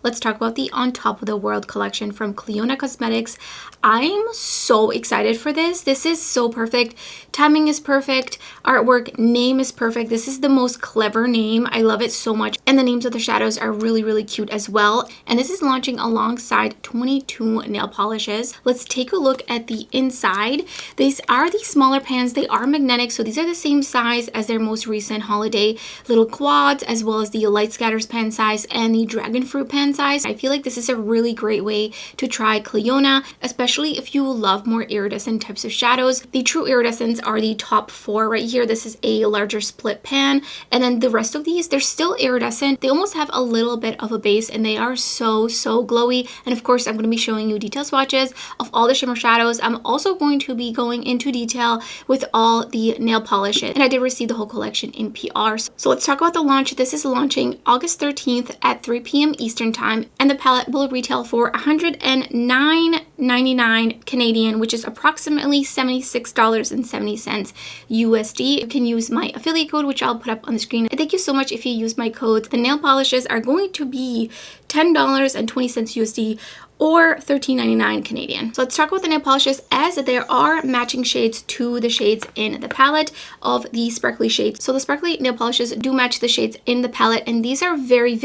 let's talk about the On Top of the World collection from Clionadh Cosmetics. I'm so excited for this. This is so perfect. Timing is perfect. Artwork, name is perfect. This is the most clever name. I love it so much. And the names of the shadows are really, really cute as well. And this is launching alongside 22 nail polishes. Let's take a look at the inside. These are the smaller pans. They are magnetic, so these are the same size as their most recent holiday little quads, as well as the Light Scatters pan size and the Dragon Fruit pan size. I feel like this is a really great way to try Clionadh, especially if you love more iridescent types of shadows. The true iridescents are the top 4 right here. This is a larger split pan, and then the rest of these, they're still iridescent. They almost have a little bit of a base, and they are so glowy. And of course, I'm going to be showing you detail swatches of all the shimmer shadows. I'm also going to be going into detail with all the nail polishes, and I did receive the whole collection in PR. So let's talk about the launch. This is launching August 13th at 3 p.m. Eastern time, and the palette will retail for $109.99 Canadian, which is approximately $76.70 USD. You can use my affiliate code, which I'll put up on the screen. And thank you so much if you use my code. The nail polishes are going to be $10.20 USD or $13.99 Canadian. So let's talk about the nail polishes, as there are matching shades to the shades in the palette of the sparkly shades. So the sparkly nail polishes do match the shades in the palette, and these are very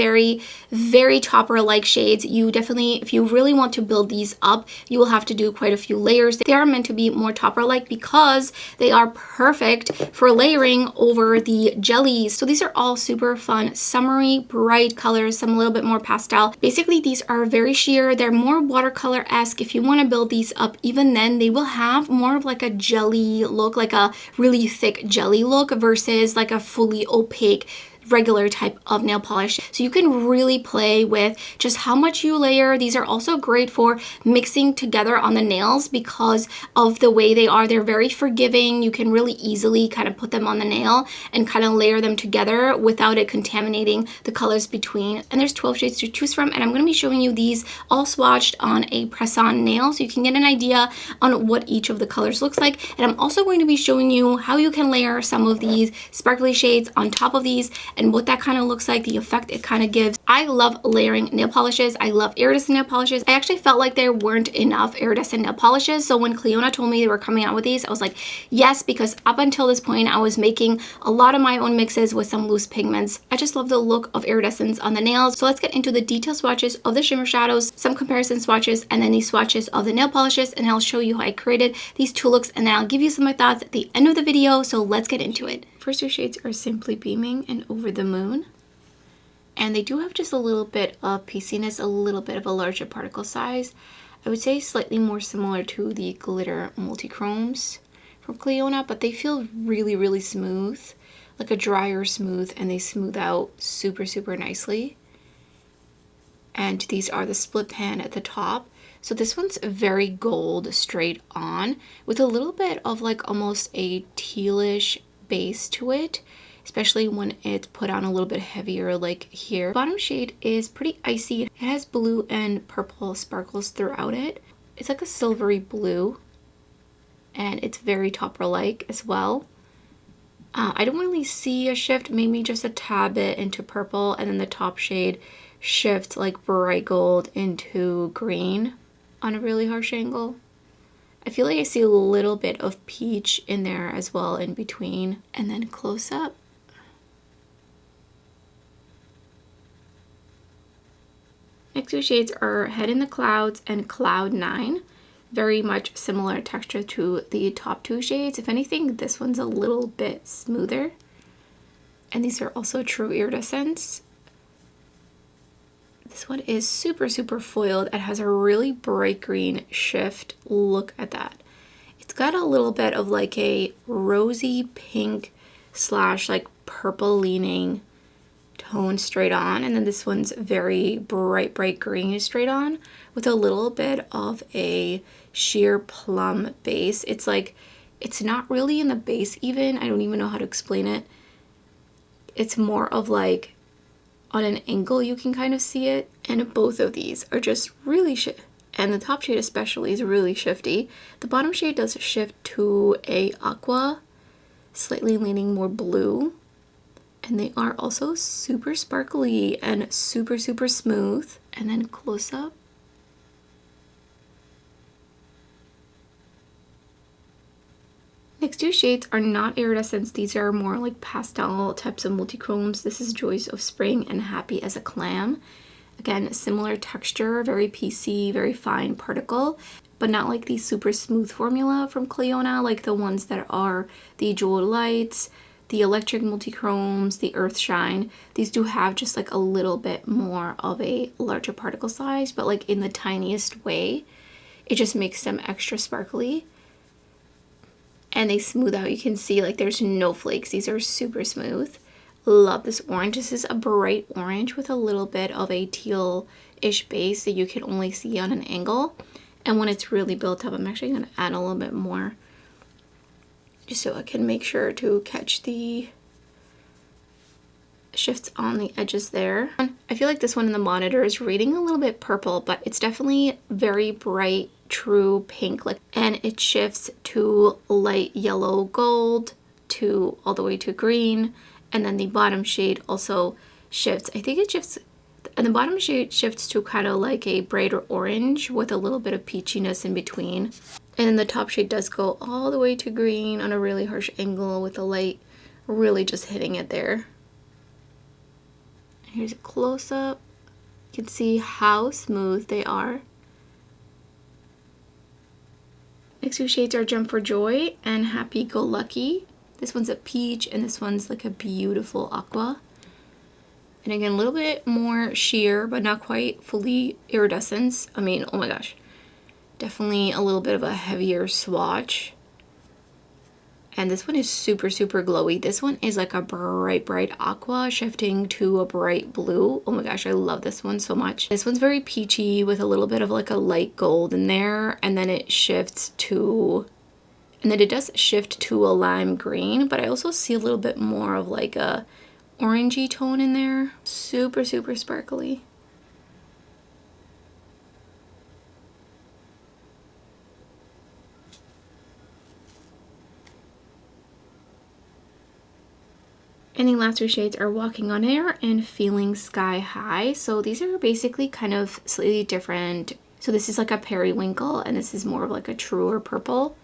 topper-like shades. You definitely, if you really want to build these up, you will have to do quite a few layers. They are meant to be more topper-like because they are perfect for layering over the jellies. So these are all super fun, summery, bright colors, some a little bit more pastel. Basically, these are very sheer. They're more watercolor-esque. If you want to build these up, even then they will have more of like a jelly look, like a really thick jelly look versus like a fully opaque regular type of nail polish. So you can really play with just how much you layer. These are also great for mixing together on the nails because of the way they are. They're very forgiving. You can really easily kind of put them on the nail and kind of layer them together without it contaminating the colors between. And there's 12 shades to choose from, and I'm going to be showing you these all swatched on a press-on nail so you can get an idea on what each of the colors looks like. And I'm also going to be showing you how you can layer some of these sparkly shades on top of these and what that kind of looks like, the effect it kind of gives. I love layering nail polishes. I love iridescent nail polishes. I actually felt like there weren't enough iridescent nail polishes, so when Clionadh told me they were coming out with these, I was like, yes, because up until this point, I was making a lot of my own mixes with some loose pigments. I just love the look of iridescence on the nails. So let's get into the detail swatches of the shimmer shadows, some comparison swatches, and then these swatches of the nail polishes, and I'll show you how I created these two looks, and then I'll give you some of my thoughts at the end of the video. So let's get into it. First two shades are Simply Beaming and Over the Moon. And they do have just a little bit of pieciness, a little bit of a larger particle size. I would say slightly more similar to the Glitter Multichromes from Clionadh, but they feel really smooth, like a drier smooth, and they smooth out super nicely. And these are the split pan at the top. So this one's very gold straight on with a little bit of like almost a tealish base to it, especially when it's put on a little bit heavier like here. Bottom shade is pretty icy. It has blue and purple sparkles throughout it. It's like a silvery blue, and it's very topper-like as well. I don't really see a shift, maybe just a tad bit into purple, and then the top shade shifts like bright gold into green on a really harsh angle. I feel like I see a little bit of peach in there as well in between. And then close up. Next two shades are Head in the Clouds and Cloud 9. Very much similar texture to the top two shades. If anything, this one's a little bit smoother. And these are also true iridescents. This one is super foiled. It has a really bright green shift. Look at that. It's got a little bit of like a rosy pink slash like purple leaning tone straight on, and then this one's very bright green straight on with a little bit of a sheer plum base. It's like, it's not really in the base even. I don't even know how to explain it. It's more of like on an angle you can kind of see it, and both of these are just really and the top shade especially is really shifty. The bottom shade does shift to a aqua, slightly leaning more blue, and they are also super sparkly and super smooth. and then close up. Next two shades are not iridescents. These are more like pastel types of multichromes. This is Joys of Spring and Happy as a Clam. Again, similar texture, very PC, very fine particle, but not like the super smooth formula from Clionadh, like the ones that are the Jewel Lights, the Electric Multichromes, the Earth Shine. These do have just like a little bit more of a larger particle size, but like in the tiniest way. It just makes them extra sparkly. And they smooth out. You can see like there's no flakes. These are super smooth. Love this orange. This is a bright orange with a little bit of a teal-ish base that you can only see on an angle. And when it's really built up, I'm actually going to add a little bit more just so I can make sure to catch the shifts on the edges there. I feel like this one in the monitor is reading a little bit purple, but it's definitely very bright, true pink, like, and it shifts to light yellow gold to all the way to green, and then the bottom shade also shifts. I think it shifts, and the bottom shade shifts to kind of like a brighter orange with a little bit of peachiness in between, and then the top shade does go all the way to green on a really harsh angle with the light really just hitting it there. Here's a close-up. You can see how smooth they are. Next two shades are Jump for Joy and Happy Go Lucky. This one's a peach and this one's like a beautiful aqua. And again, a little bit more sheer, but not quite fully iridescence. I mean, oh my gosh. Definitely a little bit of a heavier swatch. And this one is super, super glowy. This one is like a bright, bright aqua shifting to a bright blue. Oh my gosh, I love this one so much. This one's very peachy with a little bit of like a light gold in there. And then it shifts to, and then it does shift to a lime green, but I also see a little bit more of like a orangey tone in there. Super, super sparkly. And the last two shades are Walking on Air and Feeling Sky High. So these are basically kind of slightly different. So this is like a periwinkle and this is more of like a truer purple.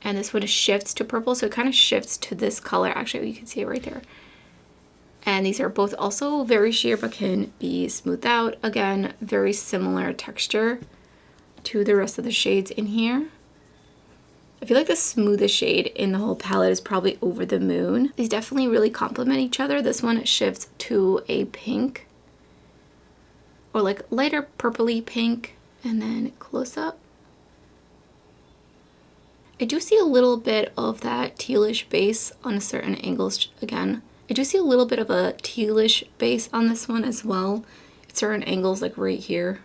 And this one shifts to purple, so it kind of shifts to this color. Actually, you can see it right there. And these are both also very sheer but can be smoothed out. Again, very similar texture to the rest of the shades in here. I feel like the smoothest shade in the whole palette is probably Over the Moon. These definitely really complement each other. This one shifts to a pink or like lighter purpley pink, and then close up. I do see a little bit of that tealish base on certain angles. Again, I do see a little bit of a tealish base on this one as well at certain angles, like right here.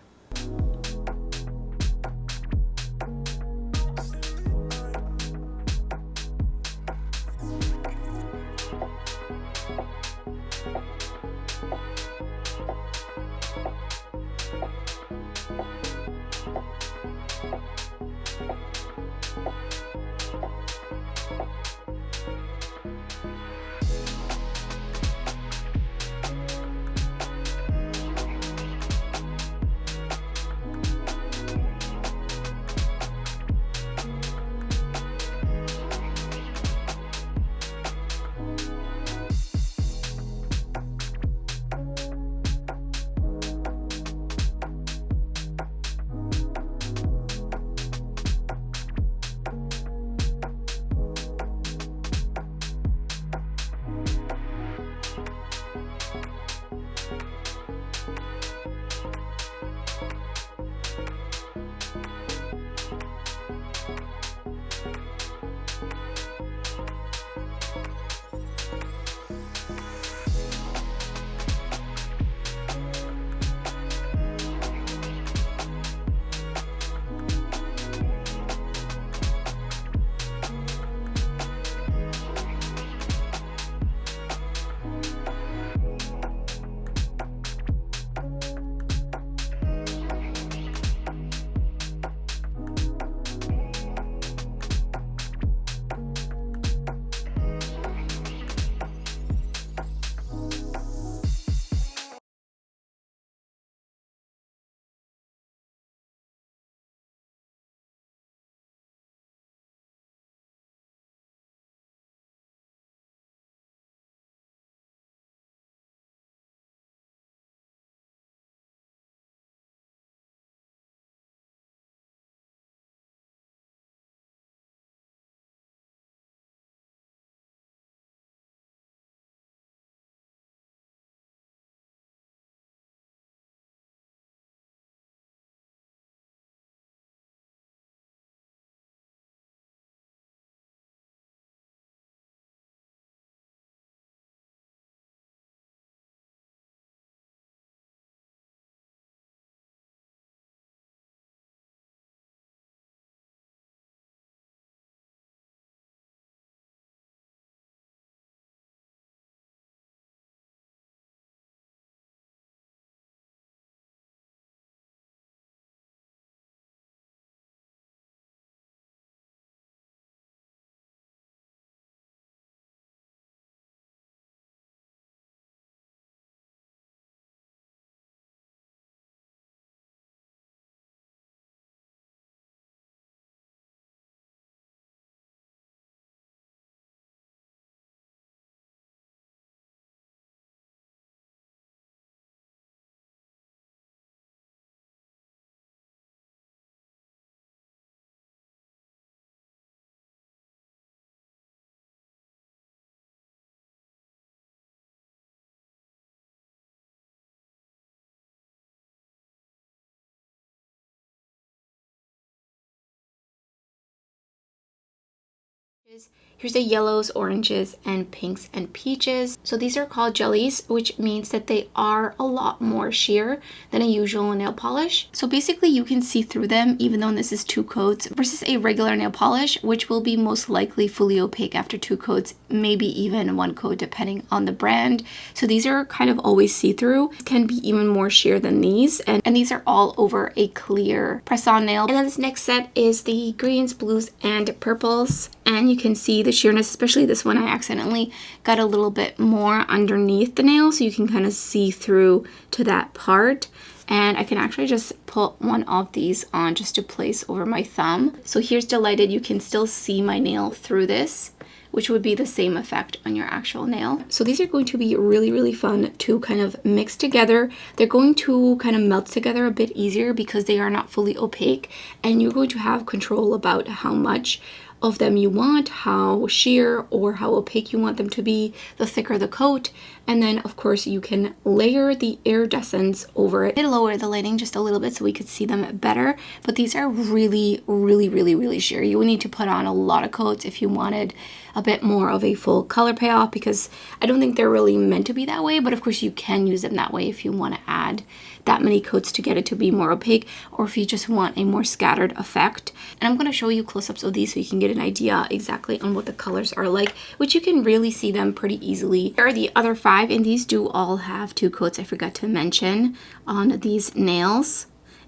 Here's the yellows, oranges, and pinks and peaches. So these are called jellies, which means that they are a lot more sheer than a usual nail polish. So basically you can see through them even though this is 2 coats versus a regular nail polish, which will be most likely fully opaque after 2 coats, maybe even 1 coat depending on the brand. So these are kind of always see-through, can be even more sheer than these, and these are all over a clear press-on nail. And then this next set is the greens, blues, and purples, and you can see the sheerness, especially this one. I accidentally got a little bit more underneath the nail, so you can kind of see through to that part. And I can actually just put one of these on just to place over my thumb. So here's Delighted. You can still see my nail through this, which would be the same effect on your actual nail. So these are going to be really, really fun to kind of mix together. They're going to kind of melt together a bit easier because they are not fully opaque, and you're going to have control about how much of them you want, how sheer or how opaque you want them to be, the thicker the coat. And then of course you can layer the iridescence over it. I did lower the lighting just a little bit so we could see them better, but these are really, really, really, really sheer. You would need to put on a lot of coats if you wanted a bit more of a full color payoff, because I don't think they're really meant to be that way, but of course you can use them that way if you want to add that many coats to get it to be more opaque, or if you just want a more scattered effect. And I'm going to show you close-ups of these so you can get an idea exactly on what the colors are like, which you can really see them pretty easily. Here are the other 5, and these do all have 2 coats, I forgot to mention, on these nails.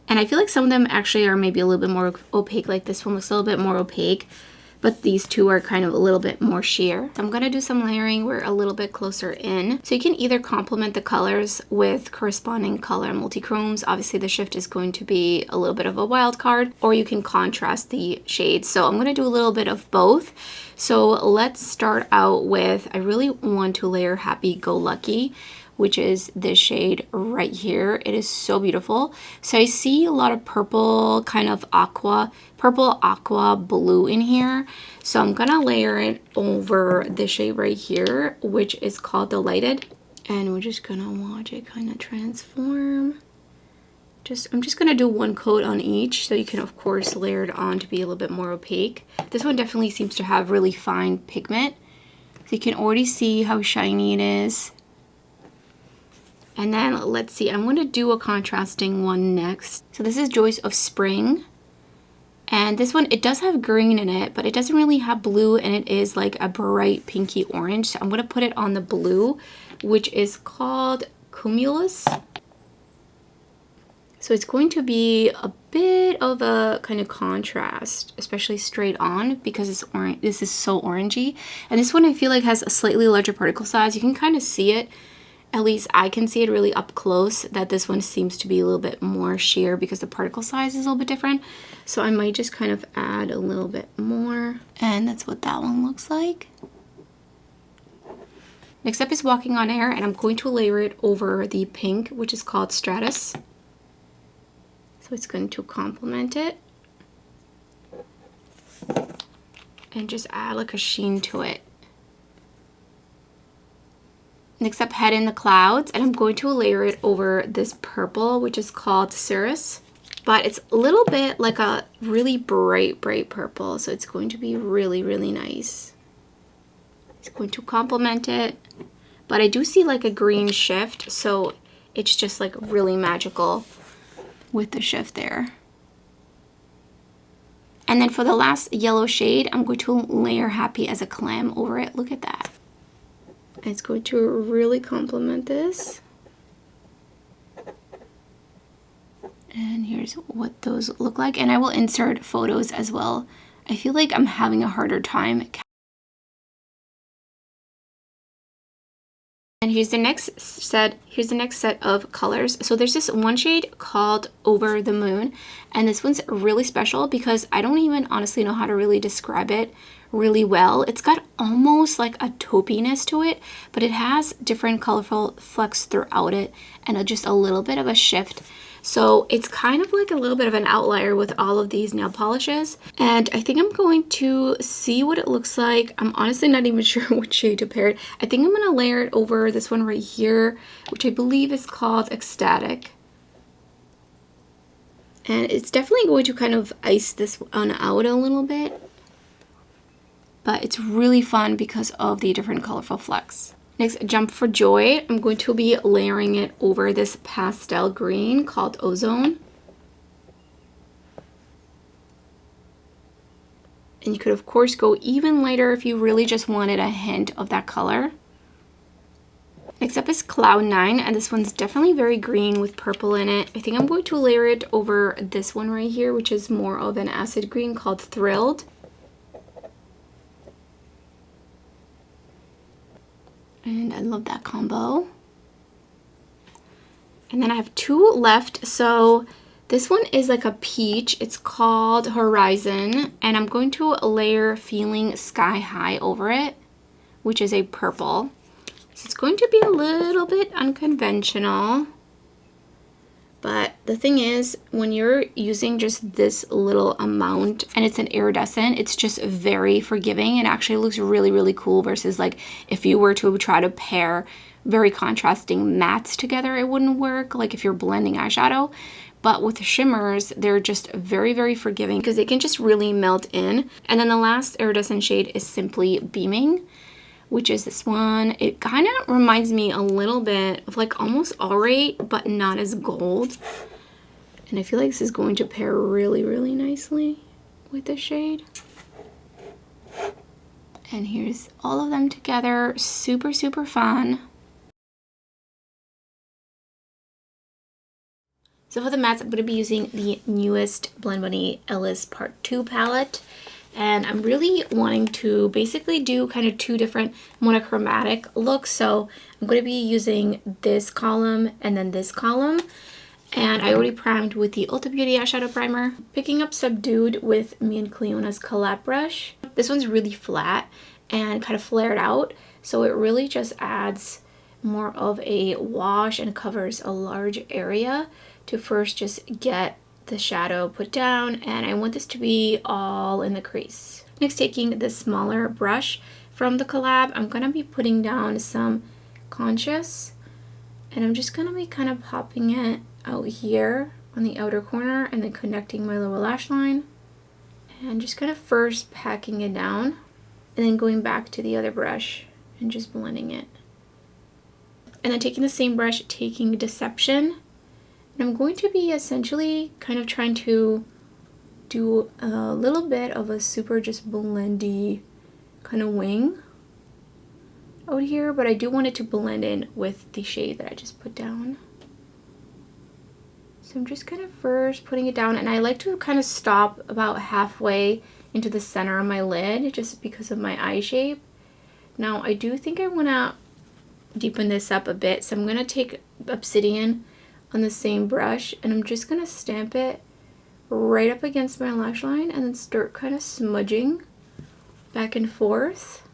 And I feel like some of them actually are maybe a little bit more opaque, like this one looks a little bit more opaque, but these 2 are kind of a little bit more sheer. So I'm going to do some layering. We're a little bit closer in. So you can either complement the colors with corresponding color multi-chromes. Obviously the shift is going to be a little bit of a wild card, or you can contrast the shades. So I'm going to do a little bit of both. So let's start out with, I really want to layer Happy Go Lucky, which is this shade right here. It is so beautiful. So I see a lot of purple, kind of purple aqua blue in here. So I'm gonna layer it over this shade right here, which is called Delighted. And we're just gonna watch it kind of transform. I'm just gonna do 1 coat on each, so you can of course layer it on to be a little bit more opaque. This one definitely seems to have really fine pigment. So you can already see how shiny it is. And then let's see, I'm gonna do a contrasting one next. So this is Joys of Spring. And this one, it does have green in it, but it doesn't really have blue, and it is like a bright pinky orange. So I'm gonna put it on the blue, which is called Cumulus. So it's going to be a bit of a kind of contrast, especially straight on, because it's orange. This is so orangey. And this one I feel like has a slightly larger particle size. You can kind of see it. At least I can see it really up close, that this one seems to be a little bit more sheer because the particle size is a little bit different. So I might just kind of add a little bit more. And that's what that one looks like. Next up is Walking on Air, and I'm going to layer it over the pink, which is called Stratus. So it's going to complement it. And just add like a sheen to it. Next up, Head in the Clouds, and I'm going to layer it over this purple, which is called Cirrus. But it's a little bit like a really bright purple, so it's going to be really, really nice. It's going to complement it. But I do see like a green shift, so it's just like really magical with the shift there. And then for the last yellow shade, I'm going to layer Happy as a Clam over it. Look at that. It's going to really complement this. And here's what those look like. And I will insert photos as well. I feel like I'm having a harder time. And here's the next set of colors. So there's this one shade called Over the Moon, and this one's really special because I don't even honestly know how to really describe it really well. It's got almost like a taupiness to it, but it has different colorful flecks throughout it and just a little bit of a shift. So it's kind of like a little bit of an outlier with all of these nail polishes. And I think I'm going to see what it looks like. I'm honestly not even sure what shade to pair it. I think I'm going to layer it over this one right here, which I believe is called Ecstatic. And it's definitely going to kind of ice this one out a little bit. but it's really fun because of the different colorful flecks. Next, Jump for Joy. I'm going to be layering it over this pastel green called Ozone. And you could, of course, go even lighter if you really just wanted a hint of that color. Next up is Cloud 9, and this one's definitely very green with purple in it. I think I'm going to layer it over this one right here, which is more of an acid green called Thrilled. And I love that combo. And then I have two left. So this one is like a peach. It's called Horizon. And I'm going to layer Feeling Sky High over it, which is a purple. So it's going to be a little bit unconventional. But the thing is, when you're using just this little amount and it's an iridescent, it's just very forgiving. It actually looks really, really cool versus like if you were to try to pair very contrasting mattes together, it wouldn't work. Like if you're blending eyeshadow. But with the shimmers, they're just very, very forgiving because they can just really melt in. And then the last iridescent shade is Simply Beaming, which is this one. It kind of reminds me a little bit of like almost Aurate, but not as gold. And I feel like this is going to pair really, really nicely with the shade. And here's all of them together. Super, super fun. So for the mattes, I'm going to be using the newest Blend Bunny Ellis Part 2 palette. And I'm really wanting to basically do kind of two different monochromatic looks. So I'm going to be using this column and then this column. And I already primed with the Ulta Beauty eyeshadow primer. Picking up Subdued with me and Clionadh's collab brush. This one's really flat and kind of flared out. So it really just adds more of a wash and covers a large area to first just get the shadow put down, and I want this to be all in the crease. Next, taking this smaller brush from the collab, I'm gonna be putting down some Conscious, and I'm just gonna be kind of popping it out here on the outer corner and then connecting my lower lash line, and just kind of first packing it down and then going back to the other brush and just blending it. And then taking the same brush, taking Deception, and I'm going to be essentially kind of trying to do a little bit of a super just blendy kind of wing out here, but I do want it to blend in with the shade that I just put down. So I'm just kind of first putting it down, and I like to kind of stop about halfway into the center of my lid just because of my eye shape. Now I do think I want to deepen this up a bit, so I'm going to take Obsidian on the same brush, and I'm just going to stamp it right up against my lash line and then start kind of smudging back and forth.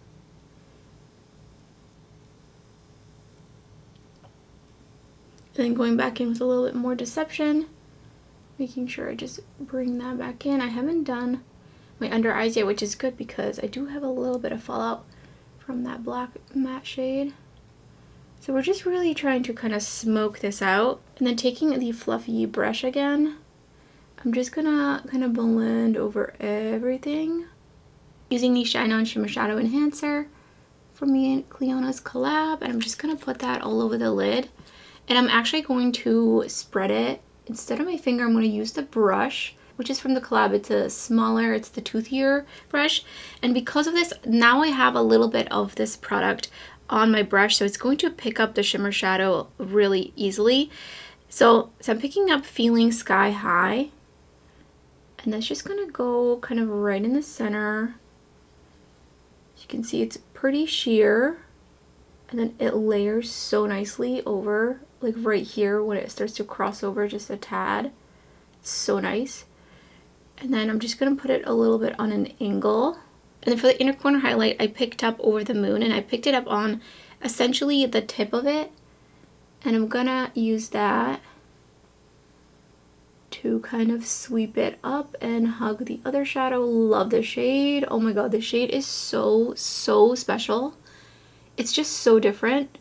And then going back in with a little bit more Deception, making sure I just bring that back in. I haven't done my under eyes yet, which is good because I do have a little bit of fallout from that black matte shade. So we're just really trying to kind of smoke this out. And then taking the fluffy brush again, I'm just gonna kind of blend over everything. Using the Shine On Shimmer Shadow Enhancer from me and Clionadh's collab. And I'm just gonna put that all over the lid. And I'm actually going to spread it. Instead of my finger, I'm gonna use the brush, which is from the collab. It's a smaller, it's the toothier brush. And because of this, now I have a little bit of this product on my brush, so it's going to pick up the shimmer shadow really easily. So I'm picking up Feeling Sky High, and that's just gonna go kind of right in the center. As you can see, it's pretty sheer, and then it layers so nicely over, like right here when it starts to cross over just a tad. It's so nice. And then I'm just gonna put it a little bit on an angle. And then for the inner corner highlight, I picked up Over the Moon, and I picked it up on essentially the tip of it. And I'm gonna use that to kind of sweep it up and hug the other shadow. Love the shade. Oh my god, the shade is so, so special. It's just so different.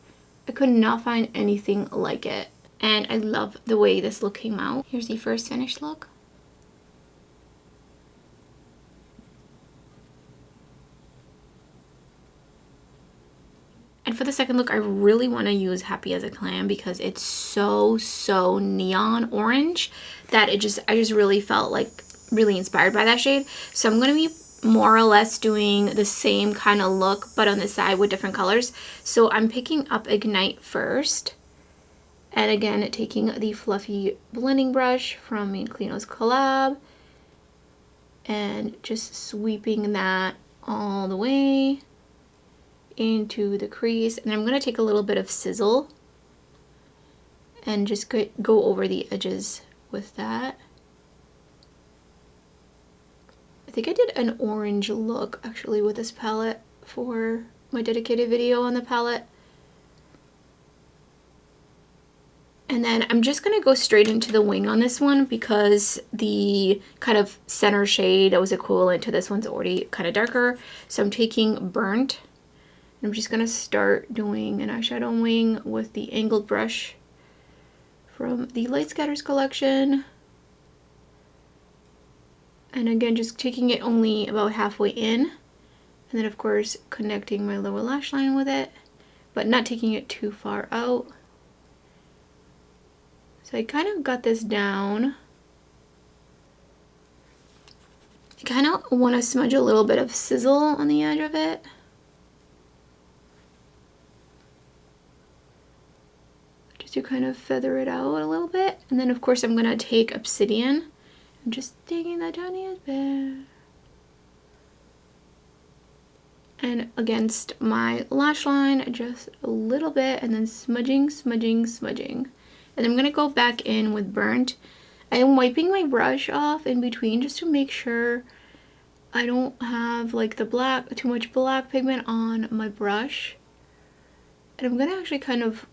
I could not find anything like it. And I love the way this look came out. Here's the first finished look. And for the second look, I really want to use Happy as a Clam because it's so neon orange that I just really felt like really inspired by that shade. So I'm going to be more or less doing the same kind of look but on the side with different colors. So I'm picking up Ignite first, and again taking the fluffy blending brush from Clionadh's collab and just sweeping that all the way into the crease. And I'm going to take a little bit of Sizzle and just go over the edges with that. I think I did an orange look actually with this palette for my dedicated video on the palette. And then I'm just going to go straight into the wing on this one because the kind of center shade that was equivalent to this one's already kind of darker. So I'm taking Burnt. I'm just going to start doing an eyeshadow wing with the angled brush from the Light Scatters collection. And again, just taking it only about halfway in. And then of course connecting my lower lash line with it, but not taking it too far out. So I kind of got this down. I kind of want to smudge a little bit of Sizzle on the edge of it. Just to kind of feather it out a little bit. And then of course I'm going to take Obsidian. I'm just taking that tiniest bit. And against my lash line, just a little bit, and then smudging. And I'm going to go back in with Burnt. I am wiping my brush off in between just to make sure I don't have like the too much black pigment on my brush. And I'm going to actually kind of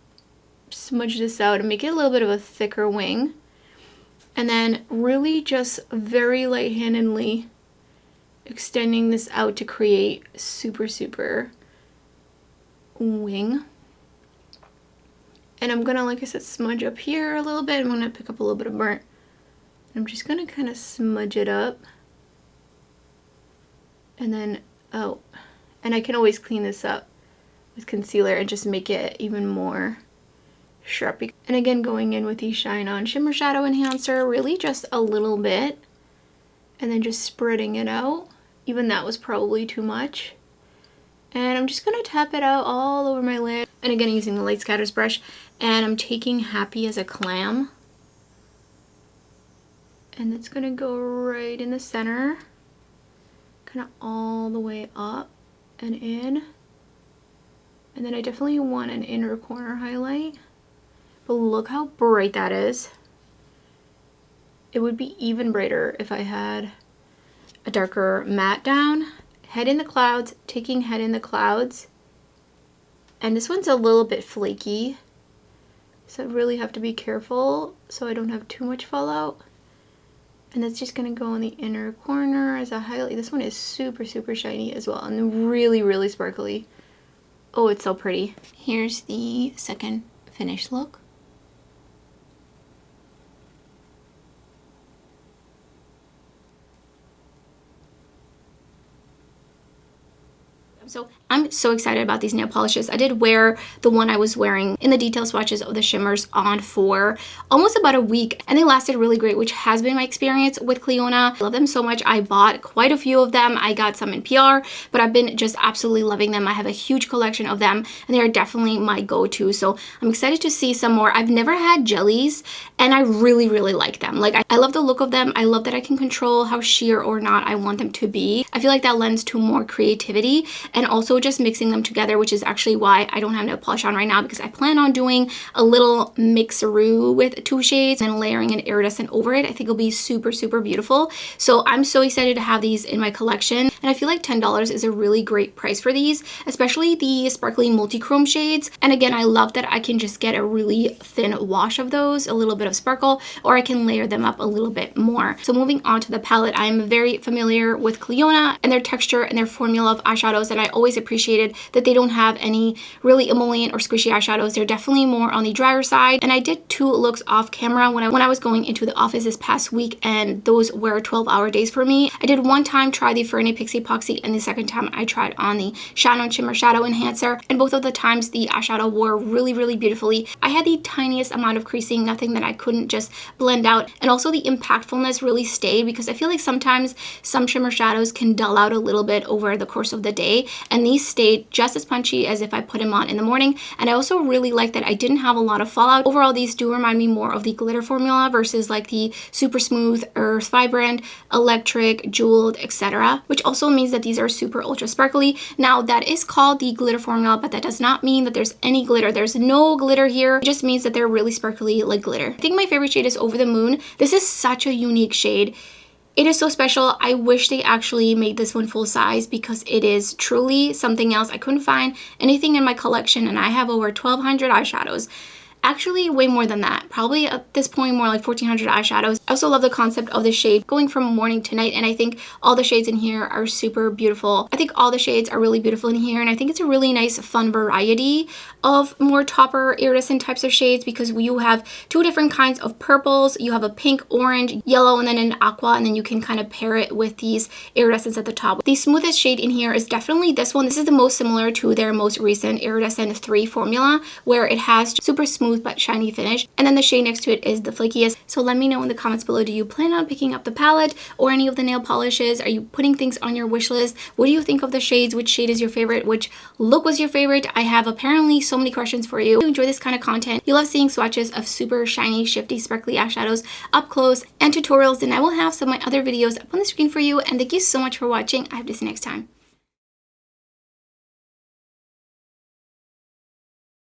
smudge this out and make it a little bit of a thicker wing. And then really just very light-handedly extending this out to create super wing. And I'm gonna, like I said, smudge up here a little bit. I'm gonna pick up a little bit of Burnt. I'm just gonna kind of smudge it up. And then, oh, and I can always clean this up with concealer and just make it even more sharp. And again, going in with the Shine On Shimmer Shadow Enhancer, really just a little bit, and then just spreading it out. Even that was probably too much. And I'm just gonna tap it out all over my lid. And again, using the Light Scatters brush, and I'm taking Happy as a Clam, and it's gonna go right in the center, kind of all the way up and in. And then I definitely want an inner corner highlight. But look how bright that is. It would be even brighter if I had a darker matte down. Head in the Clouds, taking Head in the Clouds. And this one's a little bit flaky, so I really have to be careful so I don't have too much fallout. And that's just gonna go in the inner corner as a highlight. This one is super shiny as well, and really sparkly. Oh, it's so pretty. Here's the second finished look. So I'm so excited about these nail polishes. I did wear the one I was wearing in the detail swatches of the shimmers on for almost about a week, and they lasted really great, which has been my experience with Clionadh. I love them so much. I bought quite a few of them. I got some in PR, but I've been just absolutely loving them. I have a huge collection of them, and they are definitely my go-to. So I'm excited to see some more. I've never had jellies, and I really like them. Like, I love the look of them. I love that I can control how sheer or not I want them to be. I feel like that lends to more creativity, and also just mixing them together, which is actually why I don't have nail polish on right now, because I plan on doing a little mixeroo with two shades and layering an iridescent over it. I think it'll be super beautiful. So I'm so excited to have these in my collection, and I feel like $10 is a really great price for these, especially the sparkly multi-chrome shades. And again, I love that I can just get a really thin wash of those, a little bit of sparkle, or I can layer them up a little bit more. So moving on to the palette, I'm very familiar with Clionadh and their texture and their formula of eyeshadows, and I always appreciated that they don't have any really emollient or squishy eyeshadows. They're definitely more on the drier side, and I did 2 looks off camera when I was going into the office this past week, and those were 12-hour days for me. I did one time try the Fernie Pixie Epoxy, and the second time I tried on the Shine On Shimmer Shadow Enhancer, and both of the times the eyeshadow wore really, really beautifully. I had the tiniest amount of creasing, nothing that I couldn't just blend out, and also the impactfulness really stayed, because I feel like sometimes some shimmer shadows can dull out a little bit over the course of the day, and these stayed just as punchy as if I put them on in the morning. And I also really like that I didn't have a lot of fallout. Overall, these do remind me more of the glitter formula versus like the super smooth, earth, vibrant, electric, jeweled, etc., which also means that these are super ultra sparkly. Now that is called the glitter formula, but that does not mean that there's any glitter. There's no glitter here. It just means that they're really sparkly like glitter. I think my favorite shade is Over the Moon. This is such a unique shade. It is so special. I wish they actually made this one full size, because it is truly something else. I couldn't find anything in my collection, and I have over 1,200 eyeshadows. Actually, way more than that. Probably at this point, more like 1,400 eyeshadows. I also love the concept of the shade going from morning to night, and I think all the shades in here are super beautiful. I think all the shades are really beautiful in here, and I think it's a really nice, fun variety of more topper iridescent types of shades, because you have 2 different kinds of purples. You have a pink, orange, yellow, and then an aqua, and then you can kind of pair it with these iridescents at the top. The smoothest shade in here is definitely this one. This is the most similar to their most recent Iridescent 3 formula, where it has super smooth but shiny finish, and then the shade next to it is the flakiest. So let me know in the comments below, do you plan on picking up the palette or any of the nail polishes? Are you putting things on your wish list? What do you think of the shades? Which shade is your favorite? Which look was your favorite? I have apparently so many questions for you. If you enjoy this kind of content, you love seeing swatches of super shiny, shifty, sparkly eyeshadows up close and tutorials, then I will have some of my other videos up on the screen for you. And thank you so much for watching. I hope to see you next time.